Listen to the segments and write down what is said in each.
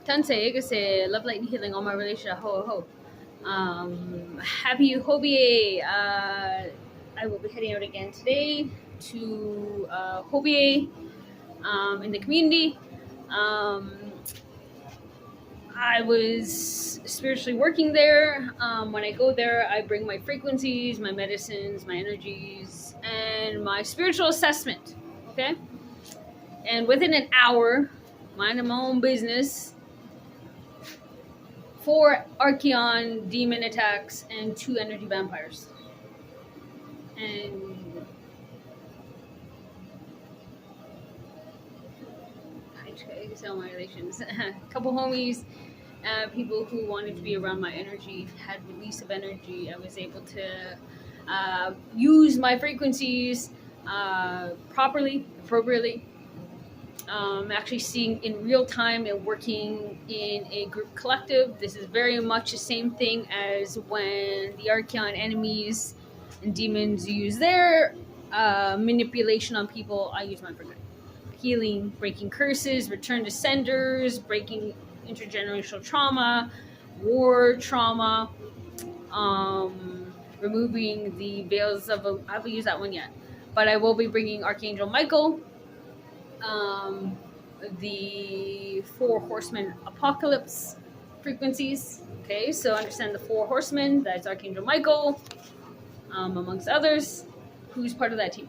Tansei kasi love light and healing all my relationship. Ho ho. Happy Hobie. I will be heading out again today to Hobie in the community. I was spiritually working there. When I go there, I bring my frequencies, my medicines, my energies, and my spiritual assessment. Okay? And within an hour, minding my own business, 4 Archeon demon attacks and 2 energy vampires. And I tell my relations, a couple homies, people who wanted to be around my energy, had release of energy. I was able to use my frequencies properly, appropriately. Actually seeing in real time and working in a group collective. This is very much the same thing as when the Archeon enemies and demons use their manipulation on people. I use mine for good. Healing, breaking curses, return to senders, breaking intergenerational trauma, war trauma, removing the veils of I haven't used that one yet, but I will be bringing Archangel Michael, the 4 horsemen apocalypse frequencies. Okay, so understand the 4 horsemen. That's Archangel Michael, amongst others. Who's part of that team?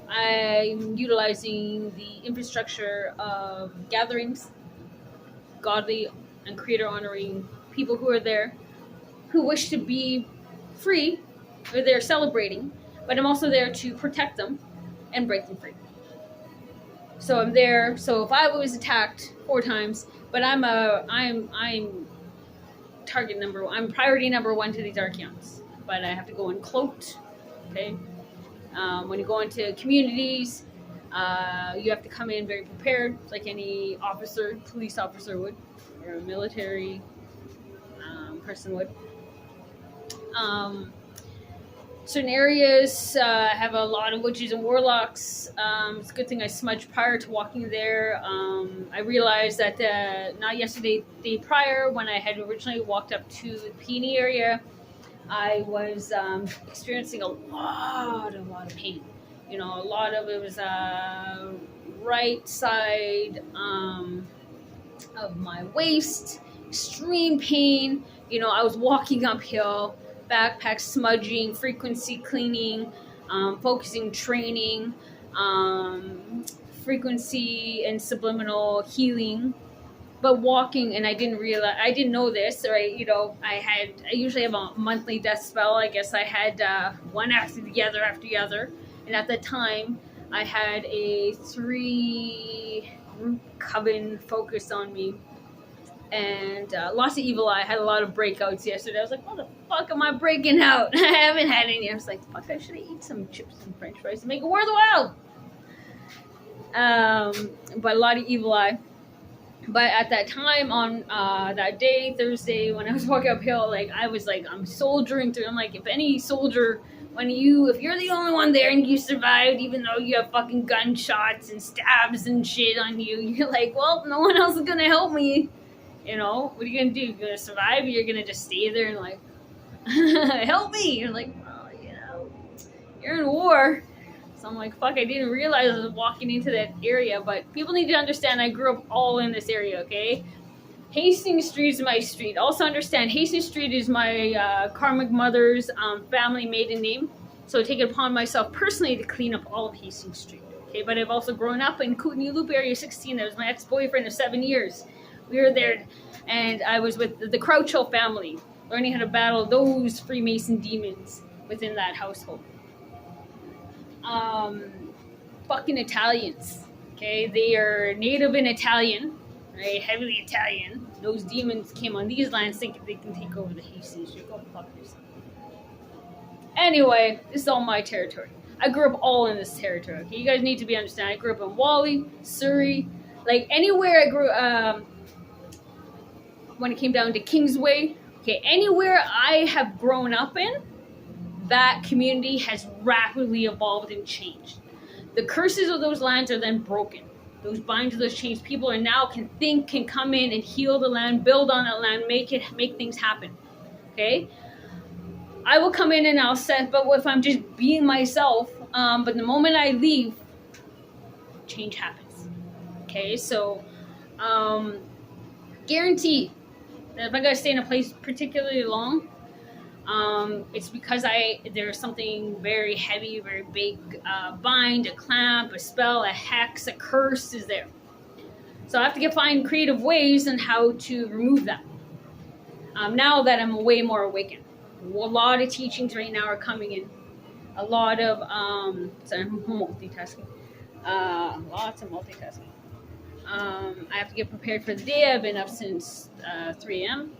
I'm utilizing the infrastructure of gatherings, godly and creator honoring people who are there, who wish to be free, or they're celebrating, but I'm also there to protect them and break them free. So I'm there. So if I was attacked 4 times, but I'm target number 1. I'm priority number 1 to these Archeons, but I have to go in cloaked. Okay. When you go into communities, you have to come in very prepared, like any officer, police officer would, or a military person would. Certain areas have a lot of witches and warlocks. It's a good thing I smudged prior to walking there. I realized that not yesterday, the day prior, when I had originally walked up to the Peony area, I was experiencing a lot of pain. You know, a lot of it was right side of my waist, extreme pain. You know, I was walking uphill, backpack smudging, frequency cleaning, focusing training, frequency and subliminal healing. But walking, and I didn't know this, right? You know, I usually have a monthly death spell. I guess I had one after the other. And at the time, I had a 3 group coven focused on me. And lots of evil eye. I had a lot of breakouts yesterday. I was like, what the fuck am I breaking out? I haven't had any. I was like, fuck, I should have eaten some chips and french fries to make it worthwhile. But a lot of evil eye. But at that time, on that day, Thursday, when I was walking uphill, like, I was like, I'm soldiering through. I'm like, if any soldier, if you're the only one there and you survived, even though you have fucking gunshots and stabs and shit on you, you're like, well, no one else is gonna help me. You know, what are you gonna do? You're gonna survive, or you're gonna just stay there and like, help me? You're like, well, you know, you're in war. So I'm like, fuck, I didn't realize I was walking into that area. But people need to understand I grew up all in this area, okay? Hastings Street is my street. Also understand, Hastings Street is my karmic mother's family maiden name. So I take it upon myself personally to clean up all of Hastings Street, okay? But I've also grown up in Kootenai Loop Area 16. That was my ex-boyfriend of 7 years. We were there, and I was with the Crouch Hill family, learning how to battle those Freemason demons within that household. Fucking Italians, okay? They are native and Italian, right? Heavily Italian. Those demons came on these lands thinking they can take over the Hastings. Go fuck yourself. Anyway, this is all my territory. I grew up all in this territory, okay? You guys need to be understand. I grew up in Whalley, Surrey, like anywhere I grew. When it came down to Kingsway, okay, anywhere I have grown up in, that community has rapidly evolved and changed. The curses of those lands are then broken. those binds, those chains. People are now can think, can come in and heal the land, build on that land, make things happen. Okay, I will come in and I'll set, but if I'm just being myself, but the moment I leave, change happens. Okay, so guaranteed that if I gotta stay in a place particularly long, it's because there's something very heavy, very big, bind, a clamp, a spell, a hex, a curse is there. So I have to find creative ways on how to remove that. Now that I'm way more awakened, a lot of teachings right now are coming in. A lot of sorry, I'm multitasking. Lots of multitasking. I have to get prepared for the day. I've been up since 3 a.m.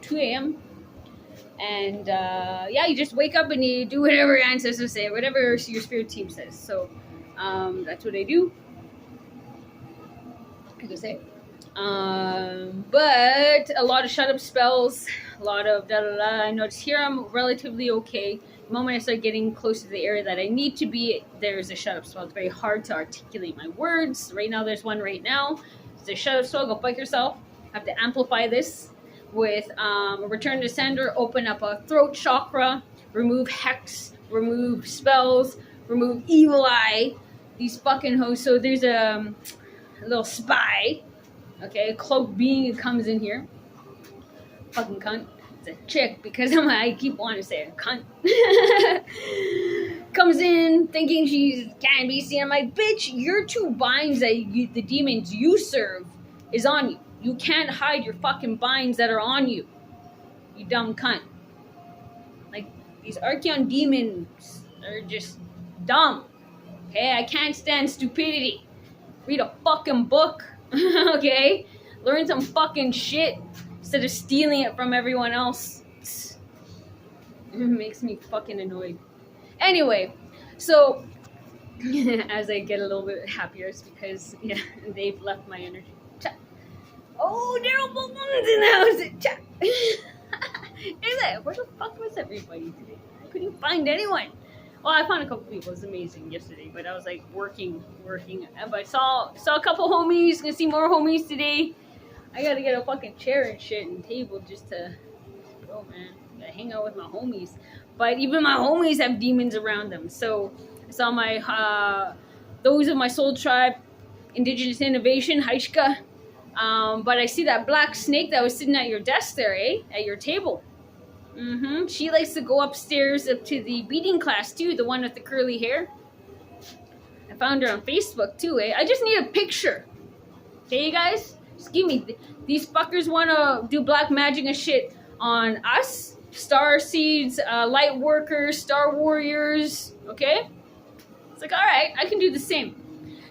2 a.m. And yeah, you just wake up and you do whatever your ancestors say, whatever your spirit team says. So that's what I do. I could say. But a lot of shut up spells, a lot of da da da. I notice here I'm relatively okay. The moment I start getting close to the area that I need to be, there's a shut up spell. It's very hard to articulate my words. Right now, there's one right now. It's a shut up spell. Go fuck yourself. I have to amplify this with return to sender, open up a throat chakra, remove hex, remove spells, remove evil eye. These fucking hoes. So there's a little spy. Okay, a cloaked being who comes in here. Fucking cunt. It's a chick because I keep wanting to say it. Cunt. Comes in thinking she can be seen. I'm like, bitch, your two binds that the demons you serve is on you. You can't hide your fucking binds that are on you. You dumb cunt. Like, these Archeon demons are just dumb. Okay, I can't stand stupidity. Read a fucking book. Okay? Learn some fucking shit instead of stealing it from everyone else. It makes me fucking annoyed. Anyway, so as I get a little bit happier, it's because, yeah, they've left my energy. Oh, Daryl Bolton's in the house. Is it? Where the fuck was everybody today? I couldn't find anyone. Well, I found a couple people. It was amazing yesterday, but I was like working. But I saw a couple homies. Gonna see more homies today. I gotta get a fucking chair and shit and table just to go, man. Gotta hang out with my homies. But even my homies have demons around them. So I saw my those of my soul tribe, Indigenous Innovation, Haishka. But I see that black snake that was sitting at your desk there, at your table. She likes to go upstairs up to the beading class too, the one with the curly hair. I found her on Facebook too, I just need a picture. Okay, you guys? Just give me... These fuckers want to do black magic and shit on us. Star Seeds, Light Workers, Star Warriors, okay? It's like, alright, I can do the same.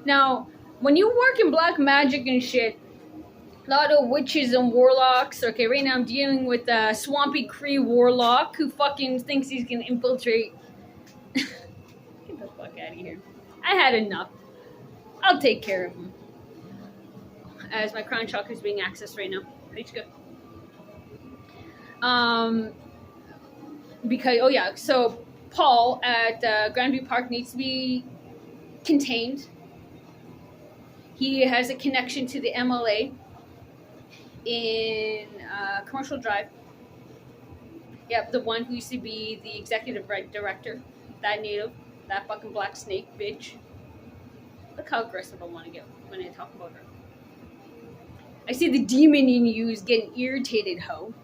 Now, when you work in black magic and shit, a lot of witches and warlocks. Okay, right now I'm dealing with a Swampy Cree warlock who fucking thinks he's gonna infiltrate. Get the fuck out of here. I had enough. I'll take care of him. As my crown chakra is being accessed right now. It's good. Because, oh yeah, so Paul at Grandview Park needs to be contained. He has a connection to the MLA. In Commercial Drive. Yep, the one who used to be the executive director. That native. That fucking black snake bitch. Look how aggressive I want to get when I talk about her. I see the demon in you is getting irritated, ho.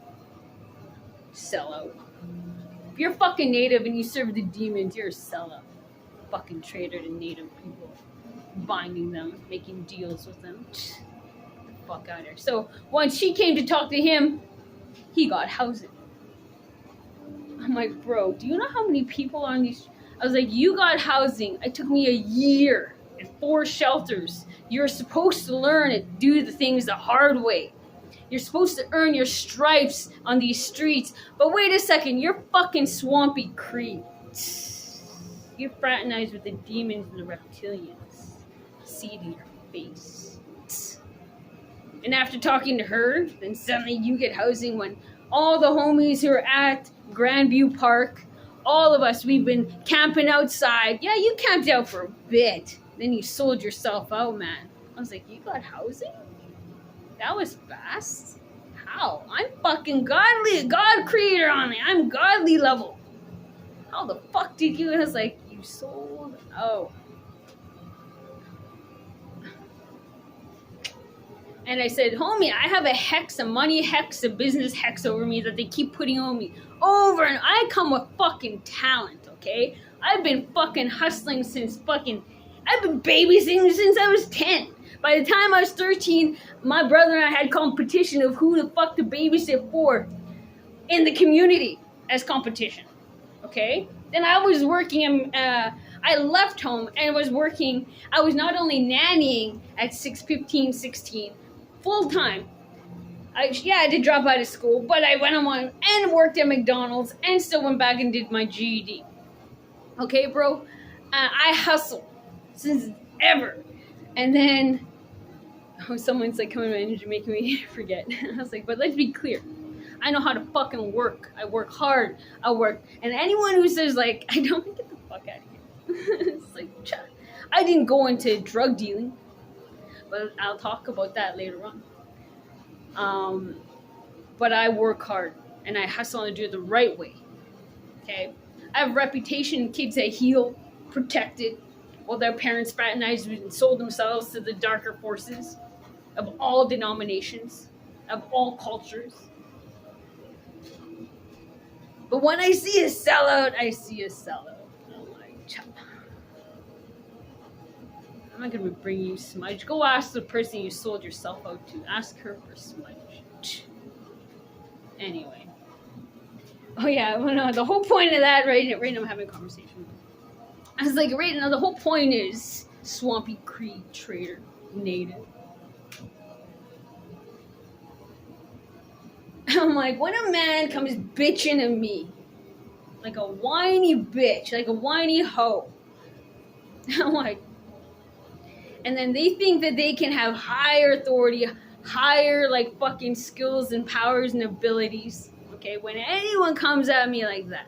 Sellout. If you're fucking native and you serve the demons, you're a sellout. Fucking traitor to native people. Binding them, making deals with them. Fuck out of here. So once she came to talk to him, he got housing. I'm like, bro, do you know how many people are on these? I was like, you got housing. It took me a year and 4 shelters. You're supposed to learn and do the things the hard way. You're supposed to earn your stripes on these streets. But wait a second, you're fucking Swampy Cree. You fraternize with the demons and the reptilians. See it in your face. And after talking to her, then suddenly you get housing when all the homies who are at Grandview Park, all of us, we've been camping outside. Yeah, you camped out for a bit. Then you sold yourself out, man. I was like, you got housing? That was fast. How? I'm fucking godly, God creator on it. I'm godly level. How the fuck did you? I was like, you sold out. And I said, homie, I have a hex, a money hex, a business hex over me that they keep putting on me over. And I come with fucking talent, okay? I've been fucking hustling since fucking, I've been babysitting since I was 10. By the time I was 13, my brother and I had competition of who the fuck to babysit for in the community as competition, okay? Then I was working, I left home and was working. I was not only nannying at 16, full time. I had to drop out of school, but I went on and worked at McDonald's and still went back and did my GED. Okay, bro? I hustle since ever. And then someone's like coming to my energy making me forget. I was like, but let's be clear. I know how to fucking work. I work hard. I work. And anyone who says like, I don't get the fuck out of here. It's like, I didn't go into drug dealing. But I'll talk about that later on. But I work hard. And I hustle and do it the right way. Okay? I have a reputation, kids that heal, protected, while their parents fraternized and sold themselves to the darker forces of all denominations, of all cultures. But when I see a sellout, I see a sellout. I'm like, chop. I'm not going to bring you smudge. Go ask the person you sold yourself out to. Ask her for smudge. Anyway. Oh yeah, well, no, the whole point of that, right now I'm having a conversation. I was like, right now the whole point is Swampy Cree trader, native. I'm like, when a man comes bitching at me, like a whiny bitch, like a whiny hoe, I'm like, and then they think that they can have higher authority, higher like fucking skills and powers and abilities, okay, when anyone comes at me like that.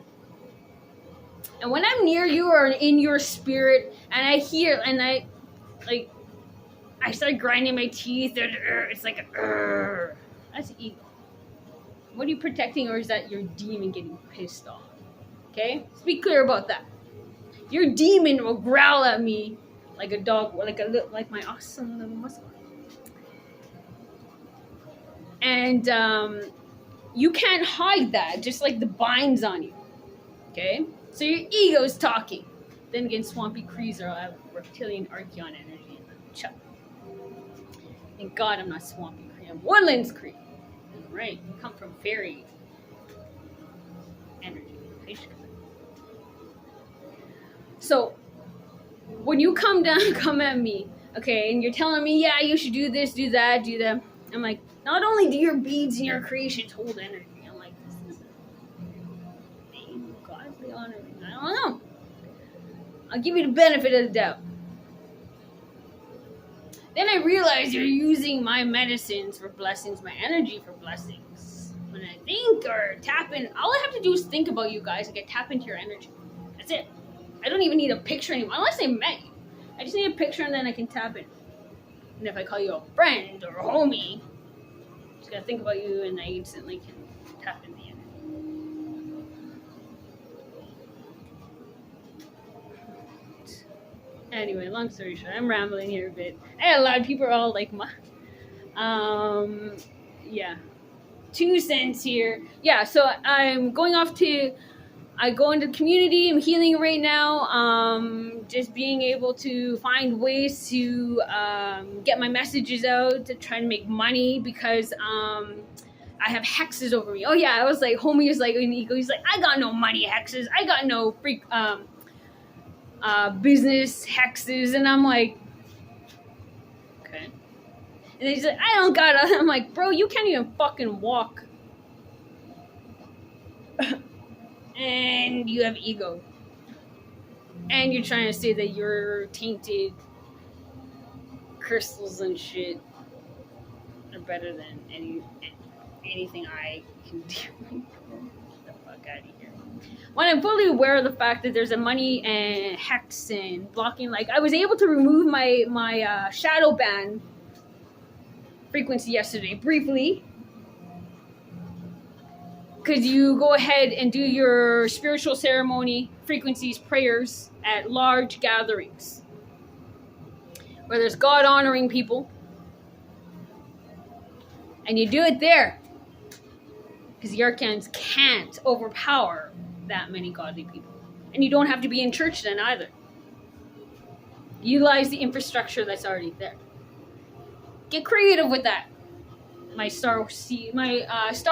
And when I'm near you or in your spirit, and I hear, and I start grinding my teeth, it's like, that's ego. What are you protecting, or is that your demon getting pissed off? Okay? Let's be clear about that. Your demon will growl at me like a dog, like my awesome little muscle. And you can't hide that, just like the binds on you. Okay? So your ego's talking. Then again, Swampy Crees are have reptilian Archeon energy in them. Chuck. Thank God I'm not Swampy Cree. I'm Woodlands Cree. Right, you come from fairy energy. So, when you come at me, okay, and you're telling me, yeah, you should do this, do that, I'm like, not only do your beads and your creations hold energy, I'm like, this is godly honoring. I don't know. I'll give you the benefit of the doubt. Then I realize you're using my medicines for blessings, my energy for blessings. When I think or tap in, all I have to do is think about you guys and get tap into your energy. That's it. I don't even need a picture anymore, unless I met you. I just need a picture and then I can tap in. And if I call you a friend or a homie, I just gotta think about you and I instantly can tap in the energy. Anyway, long story short, I'm rambling here a bit. A lot of people are all like, yeah. 2 cents here. Yeah, so I'm going off to, I go into the community, I'm healing right now, just being able to find ways to get my messages out, to try to make money, because I have hexes over me. Oh yeah, I was like, homie was like, in ego, he's like, I got no money hexes, I got no freak, business hexes, and I'm like, okay. And he's like, I don't got it. I'm like, bro, you can't even fucking walk. And you have ego. And you're trying to say that your tainted crystals and shit are better than anything I can do. Get the fuck out of here. when I'm fully aware of the fact that there's a money and hex and blocking, like I was able to remove my shadow ban frequency yesterday briefly, because you go ahead and do your spiritual ceremony frequencies, prayers at large gatherings where there's God honoring people, and you do it there because the archons can't overpower that many godly people. And you don't have to be in church then either. Utilize the infrastructure that's already there. Get creative with that, my Star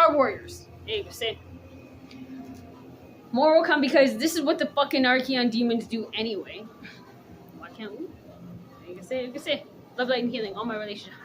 Warriors. Hey, say. More will come because this is what the fucking Archeon demons do anyway. Why can't we? You can say. Love, light, and healing. All my relationships.